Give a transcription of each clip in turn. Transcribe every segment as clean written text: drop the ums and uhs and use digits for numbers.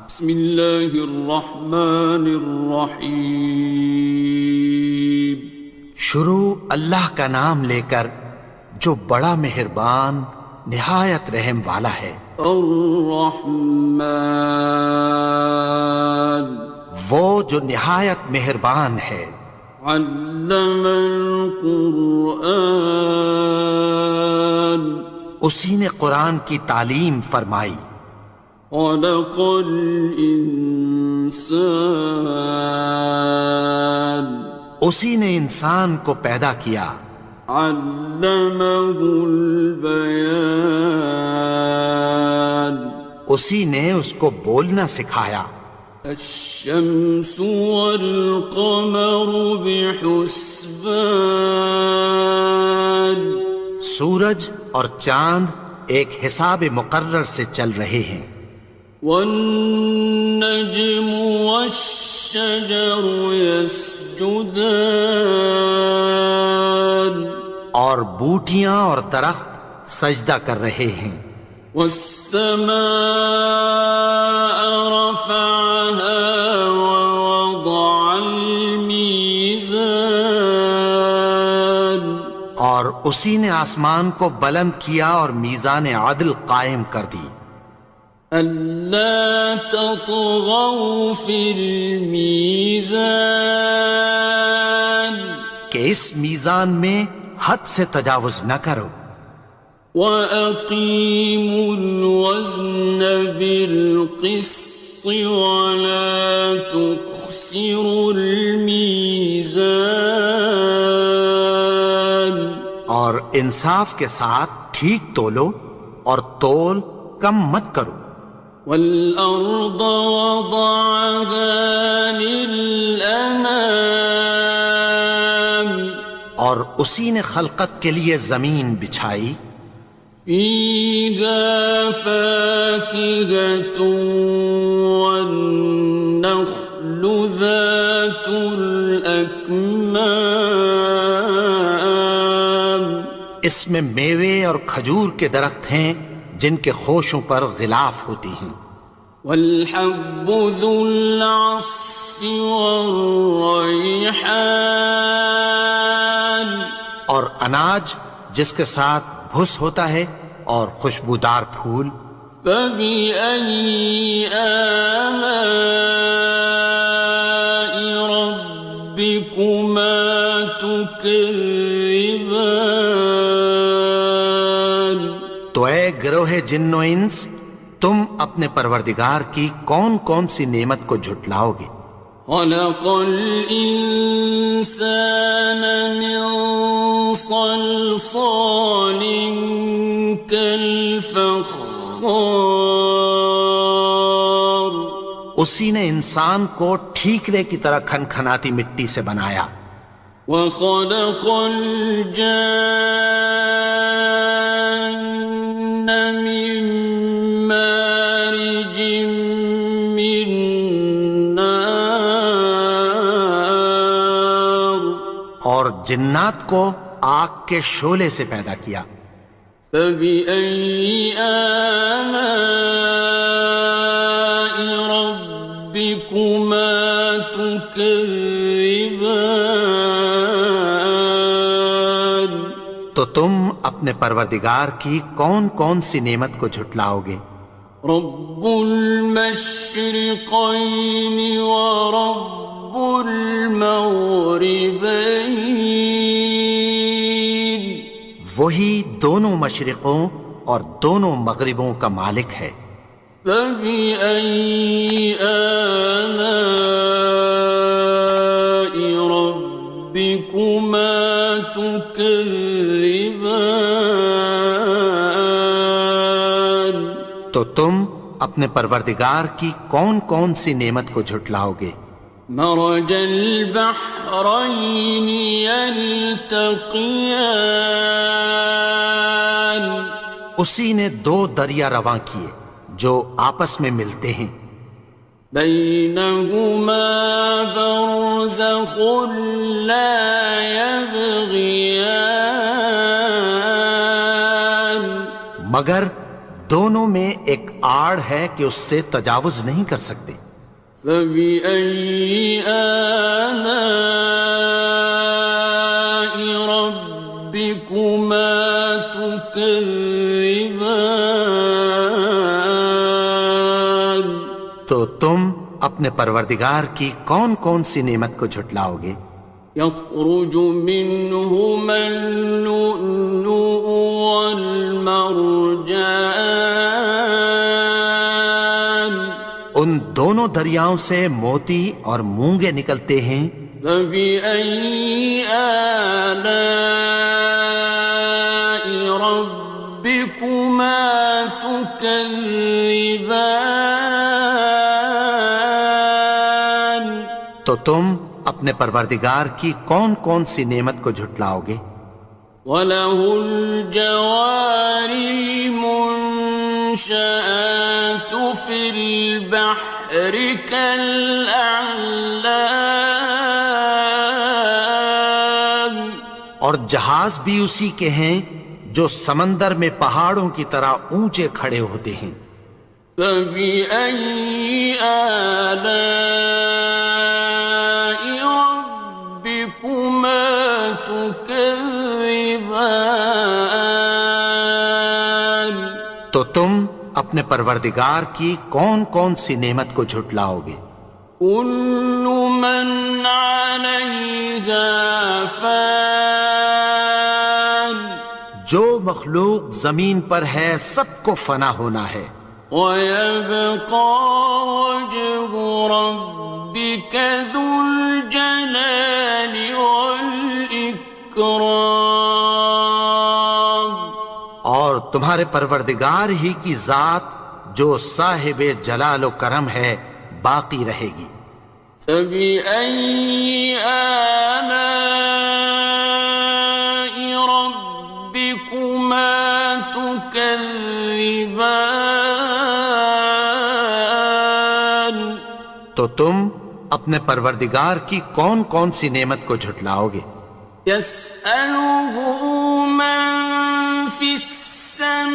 بسم اللہ الرحمن الرحیم۔ شروع اللہ کا نام لے کر جو بڑا مہربان نہایت رحم والا ہے۔ الرحمن، وہ جو نہایت مہربان ہے۔ علم القرآن، اسی نے قرآن کی تعلیم فرمائی۔ خلق الانسان، اسی نے انسان کو پیدا کیا۔ علمہ البیان، اسی نے اس کو بولنا سکھایا۔ الشمس والقمر بحسبان، سورج اور چاند ایک حساب مقرر سے چل رہے ہیں۔ والنجم والشجر يسجدان، اور بوٹیاں اور درخت سجدہ کر رہے ہیں۔ والسماء رفعها ووضع الميزان، اور اسی نے آسمان کو بلند کیا اور میزان عدل قائم کر دی۔ ألا تطغوا في الميزان، کہ اس میزان میں حد سے تجاوز نہ کرو۔ وَأَقِيمُوا الْوَزْنَ بِالْقِسْطِ وَلَا تُخْسِرُوا الْمِيزَانَ، اور انصاف کے ساتھ ٹھیک تولو اور تول کم مت کرو۔ وَالْأَرْضَ وَضَعَهَا لِلْأَنَامِ، اور اسی نے خلقت کے لیے زمین بچھائی۔ فِيهَا فَاكِهَةٌ وَالنَّخْلُ ذَاتُ الْأَكْمَامِ، اس میں میوے اور کھجور کے درخت ہیں جن کے خوشوں پر غلاف ہوتی ہیں۔ وَالْحَبُّ ذُو الْعَصْفِ وَالرَّيْحَانِ، اور اناج جس کے ساتھ بھس ہوتا ہے اور خوشبودار پھول۔ فَبِأَيِّ آلَاءِ رَبِّكُمَا تُكَذِّبَانِ، تو اے گروہ جن و انس، تم اپنے پروردگار کی کون کون سی نعمت کو جھٹلاؤ گے؟ خَلَقَ الْإِنسَانَ مِنْ صَلْصَالٍ كَالْفَخَّارِ، اسی نے انسان کو ٹھیکرے کی طرح کھنکھناتی مٹی سے بنایا۔ وَخَلَقَ الْجَانَّ مِن مَّارِجٍ مِّن نَّارٍ، اور جنات کو آگ کے شعلے سے پیدا کیا۔ فَبِأَيِّ آلَاءِ رَبِّكُمَا تُكَذِّبَانِ، تو تم اپنے پروردگار کی کون کون سی نعمت کو جھٹلاؤ گے؟ رب المشرقين ورب المغربين، وہی دونوں مشرقوں اور دونوں مغربوں کا مالک ہے۔ فَبِأَيِّ آلَاءِ رَبِّكُمَا تُكَذِّبَانِ، تو تم اپنے پروردگار کی کون کون سی نعمت کو جھٹلاؤ گے؟ مرج البحرين يلتقيان، اسی نے دو دریا رواں کیے جو آپس میں ملتے ہیں۔ بينهما برزخ لا يبغيان، مگر دونوں میں ایک آڑ ہے کہ اس سے تجاوز نہیں کر سکتے۔ فبأي آلاء ربكما تكذبان؟ تو تم اپنے پروردگار کی کون کون سی نعمت کو جھٹلاؤ گے؟ يخرج منهما اللؤلؤ والمرجان ان دونوں دریاؤں سے موتی اور مونگے نکلتے ہیں۔ فبأي آلاء ربكما تكذبان؟ تو تم اپنے پروردگار کی کون کون سی نعمت کو جھٹلاؤ گے؟ وَلَهُ الْجَوَارِ الْمُنشَآتُ فِي الْبَحْرِ كَالْأَعْلَامِ، اور جہاز بھی اسی کے ہیں جو سمندر میں پہاڑوں کی طرح اونچے کھڑے ہوتے ہیں۔ فَبِأَيِّ آلَاءِ رَبِّكُمَا تُكَذِّبَانِ؟ تو تم اپنے پروردگار کی کون کون سی نعمت کو جھٹلاؤ گے؟ كُلُّ مَنْ عَلَيْهَا فَانٍ، جو مخلوق زمین پر ہے سب کو فنا ہونا ہے۔ وَيَبْقَى وَجْهُ رَبِّكَ ذُو الْجَلَالِ وَالْإِكْرَامِ، اور تمہارے پروردگار ہی کی ذات جو صاحب جلال و کرم ہے باقی رہے گی۔ فَبِأَيِّ آلَاءِ رَبِّكُمَا تُكَذِّبَانِ؟ تو تم اپنے پروردگار کی کون کون سی نعمت کو جھٹلاؤ گے؟ يَسْأَلُهُ مَن فِي السَّمَاوَاتِ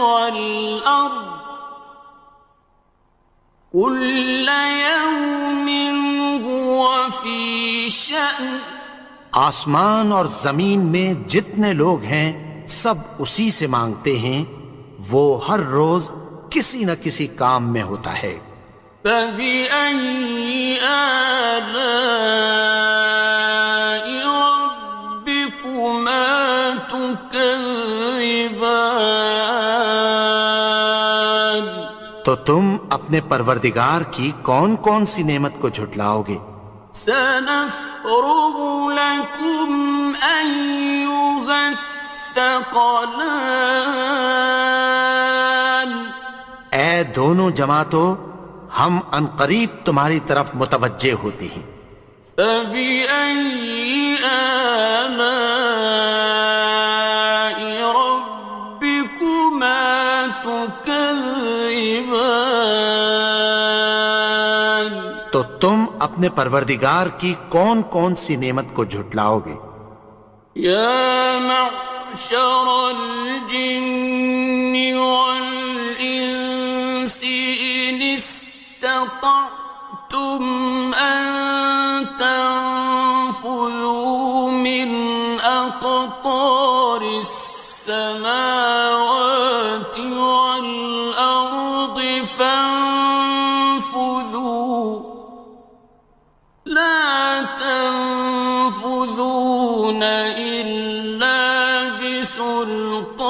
وَالْأَرْضِ كُلَّ يَوْمٍ هُوَ فِي شَأْنٍ، آسمان اور زمین میں جتنے لوگ ہیں سب اسی سے مانگتے ہیں، وہ ہر روز کسی نہ کسی کام میں ہوتا ہے۔ فَبِأَيِّ آلَاءِ رَبِّكُمَا تُكَذِّبَانِ؟ تو تم اپنے پروردگار کی کون کون سی نعمت کو جھٹلاؤ گے؟ سَنَفْرُغُ لَكُمْ أَيُّهَ الثَّقَلَانِ، اے دونوں جماعتوں، ہم عنقریب تمہاری طرف متوجہ ہوتے ہیں۔ فَبِأَيِّ آلَاءِ رَبِّكُمَا تُكَذِّبَانِ؟ تو تم اپنے پروردگار کی کون کون سی نعمت کو جھٹلاؤ گے؟ يَا مَعْشَرَ الْجِنِّ وَالْإِنسِ إِنِ اسْتَطَعْتُمْ أَن تَنفُذُوا مِنْ أَقْطَارِ السَّمَاوَاتِ وَالْأَرْضِ فَانفُذُوا، لَا تَنفُذُونَ إِلَّا بِسُلْطَانٍ۔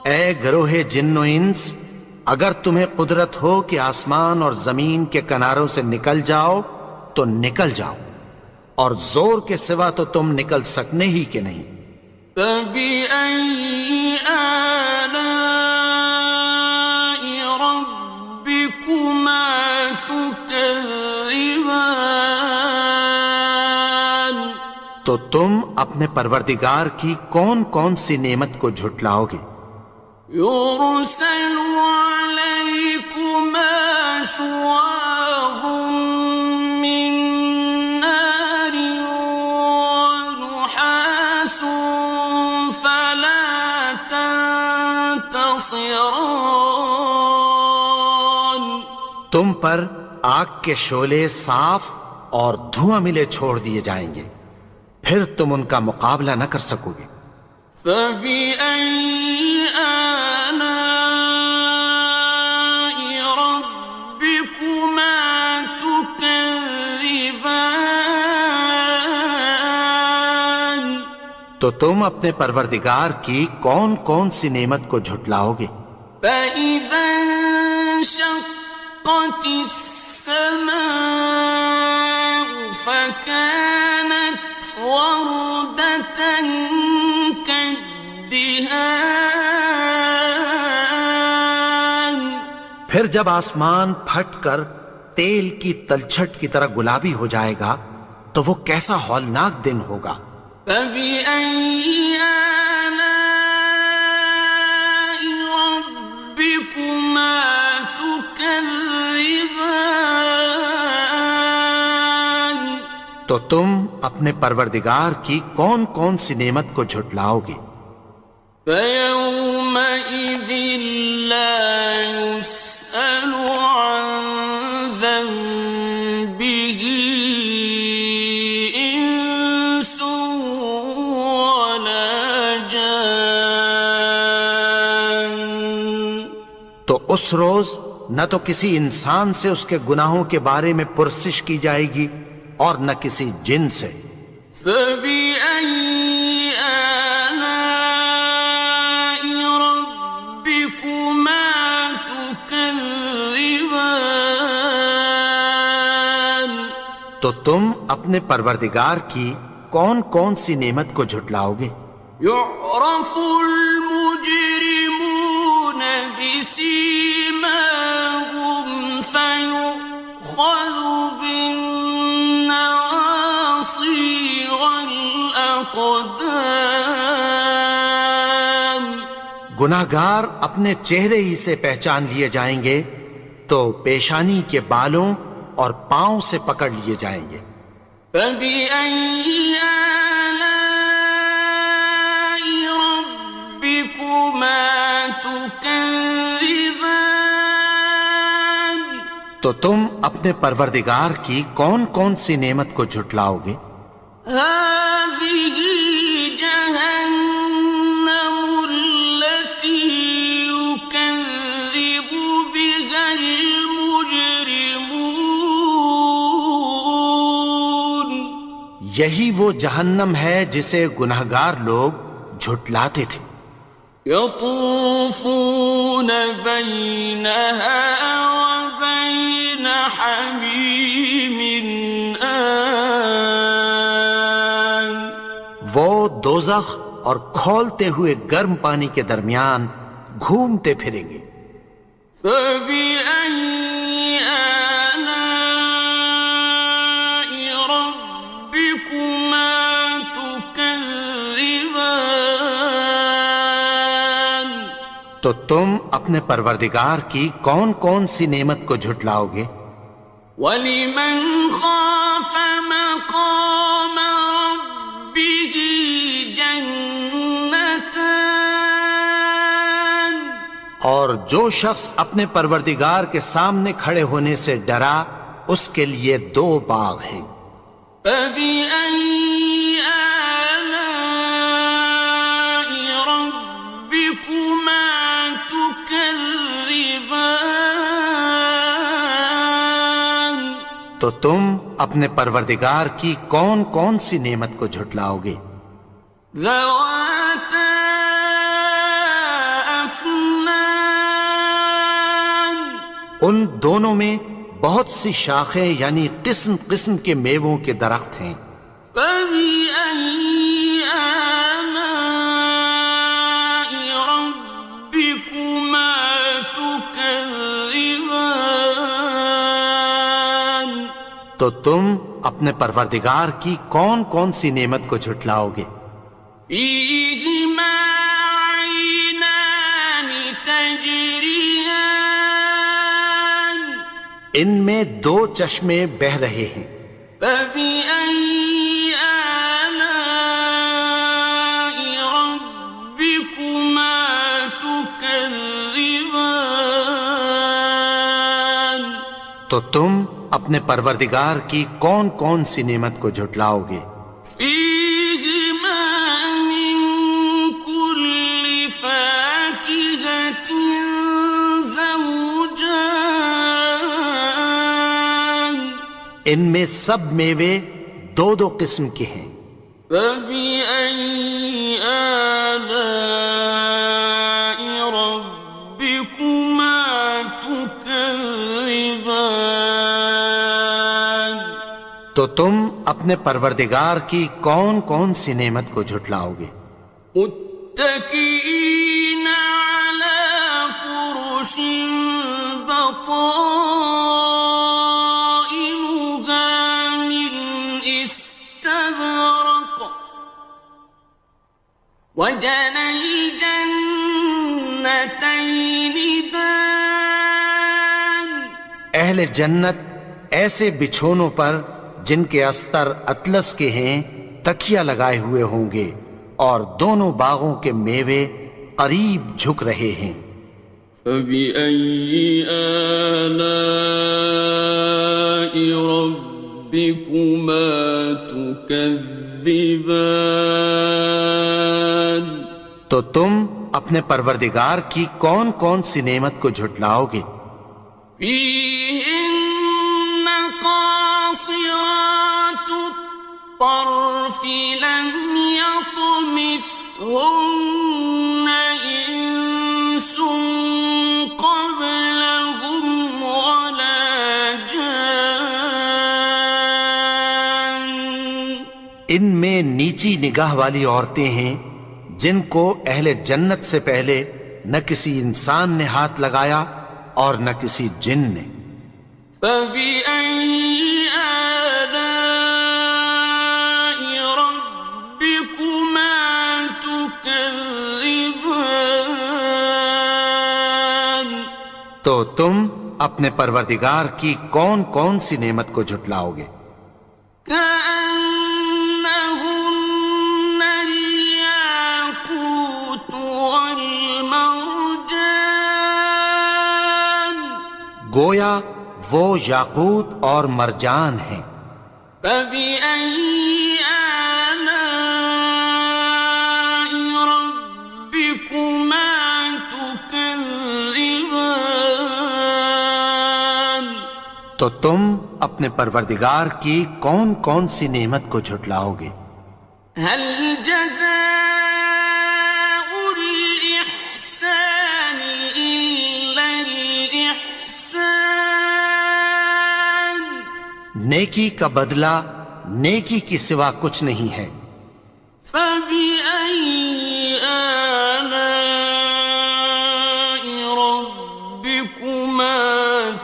اے گروہ جن و انس، اگر تمہیں قدرت ہو کہ آسمان اور زمین کے کناروں سے نکل جاؤ تو نکل جاؤ، اور زور کے سوا تو تم نکل سکنے ہی کہ نہیں۔ فَبِأَيِّ آلَاءِ رَبِّكُمَا تُكَذِّبَانِ؟ تو تم اپنے پروردگار کی کون کون سی نعمت کو جھٹلاؤ گے؟ يُرْسَلُ عَلَيْكُمَا شُوَاظٌ مِّن نَّارٍ وَنُحَاسٌ خاصران. تم پر آگ کے شعلے صاف اور دھواں ملے چھوڑ دیے جائیں گے، پھر تم ان کا مقابلہ نہ کر سکو گے۔ فَبِأَيِّ آلَاءِ رَبِّكُمَا تُكَذِّبَانِ. تو تم اپنے پروردگار کی کون کون سی نعمت کو جھٹلاؤ گے؟ فَإِذَا انشَقَّتِ السَّمَاءُ فَكَانَتْ وَرْدَةً كَالدِّهَانِ. پھر جب آسمان پھٹ کر تیل کی تلچھٹ کی طرح گلابی ہو جائے گا تو وہ کیسا ہولناک دن ہوگا۔ فَبِأَيِّ آلَاءِ رَبِّكُمَا تُكَذِّبَانِ. تو تم اپنے پروردگار کی کون کون سی نعمت کو جھٹلاؤ گے؟ فَيَوْمَئِذٍ لَا يُسْأَلُ عَنْ ذَنبِهِ إِنسٌ وَلَا جَانٌ. تو اس روز نہ تو کسی انسان سے اس کے گناہوں کے بارے میں پرسش کی جائے گی اور نہ کسی جن سے۔ فَبِأَيِّ آلَاءِ رَبِّكُمَا تُكَذِّبَانِ. تو تم اپنے پروردگار کی کون کون سی نعمت کو جھٹلاؤ گے؟ يُعْرَفُ الْمُجْرِمُونَ بِسِيمَاهُمْ فَيُؤْخَذُ بِالنَّوَاصِي وَالْأَقْدَامِ. گناہگار اپنے چہرے ہی سے پہچان لیے جائیں گے تو پیشانی کے بالوں اور پاؤں سے پکڑ لیے جائیں گے۔ فَبِأَيِّ آلَاءِ رَبِّكُمَا تُكَذِّبَانِ. تو تم اپنے پروردگار کی کون کون سی نعمت کو جھٹلاؤ گے؟ هَٰذِهِ جَهَنَّمُ الَّتِي يُكَذِّبُ بِهَا الْمُجْرِمُونَ. یہی وہ جہنم ہے جسے گناہگار لوگ جھٹلاتے تھے۔ يَطُوفُونَ بَيْنَهَا وَبَيْنَ حَمِيمٍ آنٍ. وہ دوزخ اور کھولتے ہوئے گرم پانی کے درمیان گھومتے پھریں گے۔ فَبِأَيِّ آلَاءِ رَبِّكُمَا تُكَذِّبَانِ. تو تم اپنے پروردگار کی کون کون سی نعمت کو جھٹلاؤ گے؟ وَلِمَنْ خَافَ مَقَامَ رَبِّهِ جَنَّتَانِ. اور جو شخص اپنے پروردگار کے سامنے کھڑے ہونے سے ڈرا اس کے لیے دو باغ ہیں۔ فَبِأَيِّ آلَاءِ رَبِّكُمَا تُكَذِّبَانِ. تو تم اپنے پروردگار کی کون کون سی نعمت کو جھٹلاؤ گے؟ ذَوَاتَا أَفْنَانٍ. ان دونوں میں بہت سی شاخیں یعنی قسم قسم کے میووں کے درخت ہیں۔ فَبِأَيِّ آلَاءِ رَبِّكُمَا تُكَذِّبَانِ. تو تم اپنے پروردگار کی کون کون سی نعمت کو جھٹلاؤ گے؟ فِيهِمَا عَيْنَانِ تَجْرِيَانِ. ان میں دو چشمے بہہ رہے ہیں۔ فَبِأَيِّ آلَاءِ رَبِّكُمَا تُكَذِّبَانِ. تكذبان تو تم اپنے پروردگار کی کون کون سی نعمت کو جھٹلاؤ گے؟ فيهما من كل فاكهة زوجان ان میں سب میوے دو دو قسم کے ہیں۔ فبأي آلاء ربكما تكذبان تو تم اپنے پروردگار کی کون کون سی نعمت کو جھٹلاؤ گے؟ متكئين على فرش بطائنها من استبرق وجنى الجنتين دان اہل جنت ایسے بچھونوں پر جن کے استر اطلس کے ہیں تکیہ لگائے ہوئے ہوں گے، اور دونوں باغوں کے میوے قریب جھک رہے ہیں۔ فبأي آلاء ربكما تكذبان تو تم اپنے پروردگار کی کون کون سی نعمت کو جھٹلاؤ گے؟ فيهن قاصرات الطرف لم يطمثهن إنس قبلهم ولا جان ان میں نیچی نگاہ والی عورتیں ہیں جن کو اہل جنت سے پہلے نہ کسی انسان نے ہاتھ لگایا اور نہ کسی جن نے۔ فبأي آلاء ربكما تكذبان تو تم اپنے پروردگار کی کون کون سی نعمت کو جھٹلاؤ گے؟ كأنهن الياقوت والمرجان گویا وہ یاقوت اور مرجان ہیں۔ فبأي آلاء ربكما تكذبان تو تم اپنے پروردگار کی کون کون سی نعمت کو جھٹلاؤ گے؟ هل جزاء الإحسان إلا الإحسان نیکی کا بدلہ نیکی کی سوا کچھ نہیں ہے۔ فبأي آلاء ربكما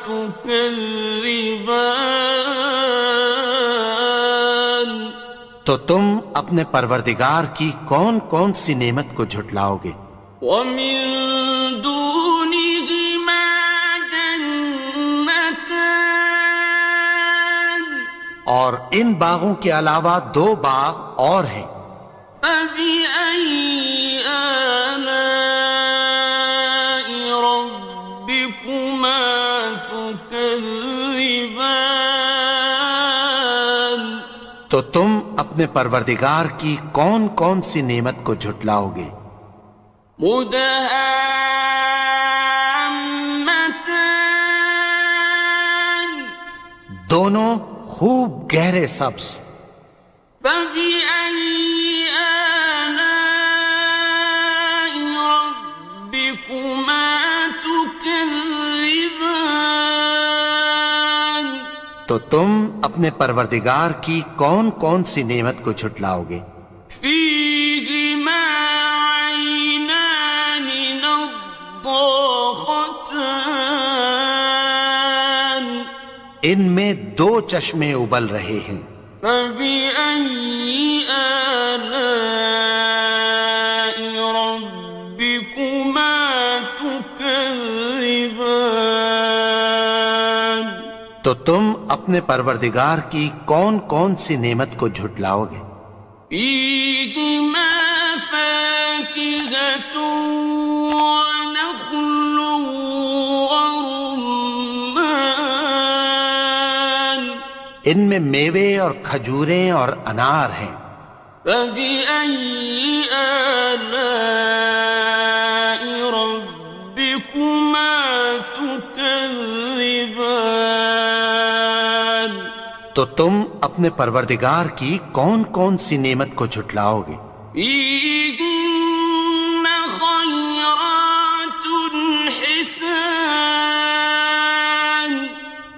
تكذبان تو تم اپنے پروردگار کی کون کون سی نعمت کو جھٹلاؤ گے؟ ومن دونهما جنتان اور ان باغوں کے علاوہ دو باغ اور ہیں۔ فبأي آلاء ربكما تكذبان تو تم اپنے پروردگار کی کون کون سی نعمت کو جھٹلاؤ گے؟ مدهامتان دونوں خوب گہرے سبز۔ فبأي آلاء ربكما تكذبان تو تم اپنے پروردگار کی کون کون سی نعمت کو جھٹلاؤ گے؟ فيهما عينان نضاختان ان میں دو چشمے ابل رہے ہیں۔ فبأي آلاء ربكما تكذبان تو تم اپنے پروردگار کی کون کون سی نعمت کو جھٹلاؤ گے؟ فيهما فاكهة ونخل ان میں میوے اور کھجوریں اور انار ہیں۔ فبأي آلاء ربكما تكذبان؟ تو تم اپنے پروردگار کی کون کون سی نعمت کو جھٹلاؤ گے؟ فيهن خيرات حسان،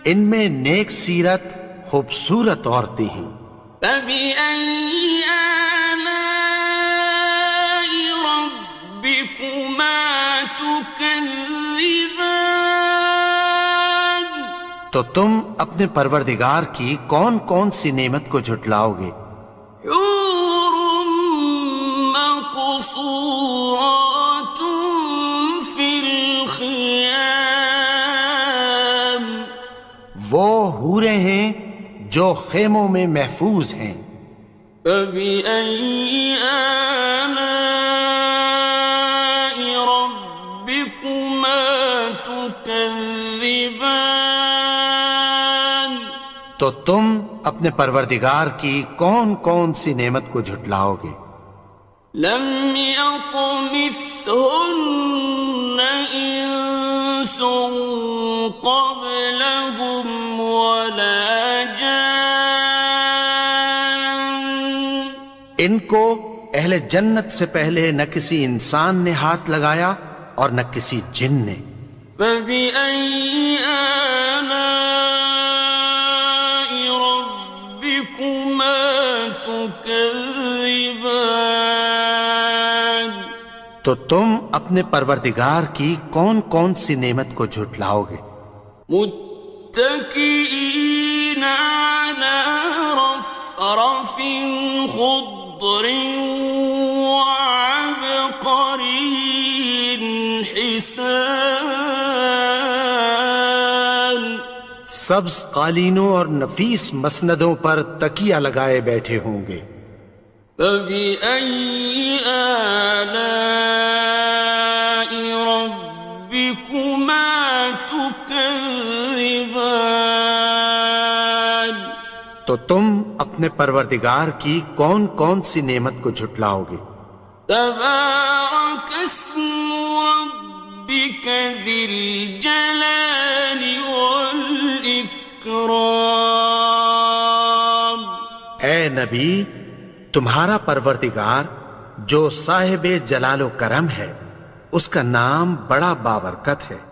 ان میں نیک سیرت خوبصورت عورتیں ہیں۔ فبأي آلاء ربكما تكذبان؟ تو تم اپنے پروردگار کی کون کون سی نعمت کو جھٹلاؤ گے؟ حور مقصورات في الخيام، وہ حوریں ہیں جو خیموں میں محفوظ ہیں۔ فبأي آلاء ربكما تكذبان؟ تو تم اپنے پروردگار کی کون کون سی نعمت کو جھٹلاؤ گے؟ لم يطمثهن إنس قبلهم ولا جان، ان کو اہل جنت سے پہلے نہ کسی انسان نے ہاتھ لگایا اور نہ کسی جن نے۔ فبأي آلاء ربكما تكذبان؟ تو تم اپنے پروردگار کی کون کون سی نعمت کو جھٹلاؤ گے؟ متكئين على رفرف خضر وعبقري حسان، سبز قالینوں اور نفیس مسندوں پر تکیہ لگائے بیٹھے ہوں گے۔ فبأي آلاء ربكما تكذبان؟ تو تم اپنے پروردگار کی کون کون سی نعمت کو جھٹلاؤ گے؟ تبارك اسم ربك ذي الجلال والإكرام۔ اے نبی، تمہارا پروردگار جو صاحب جلال و کرم ہے، اس کا نام بڑا بابرکت ہے۔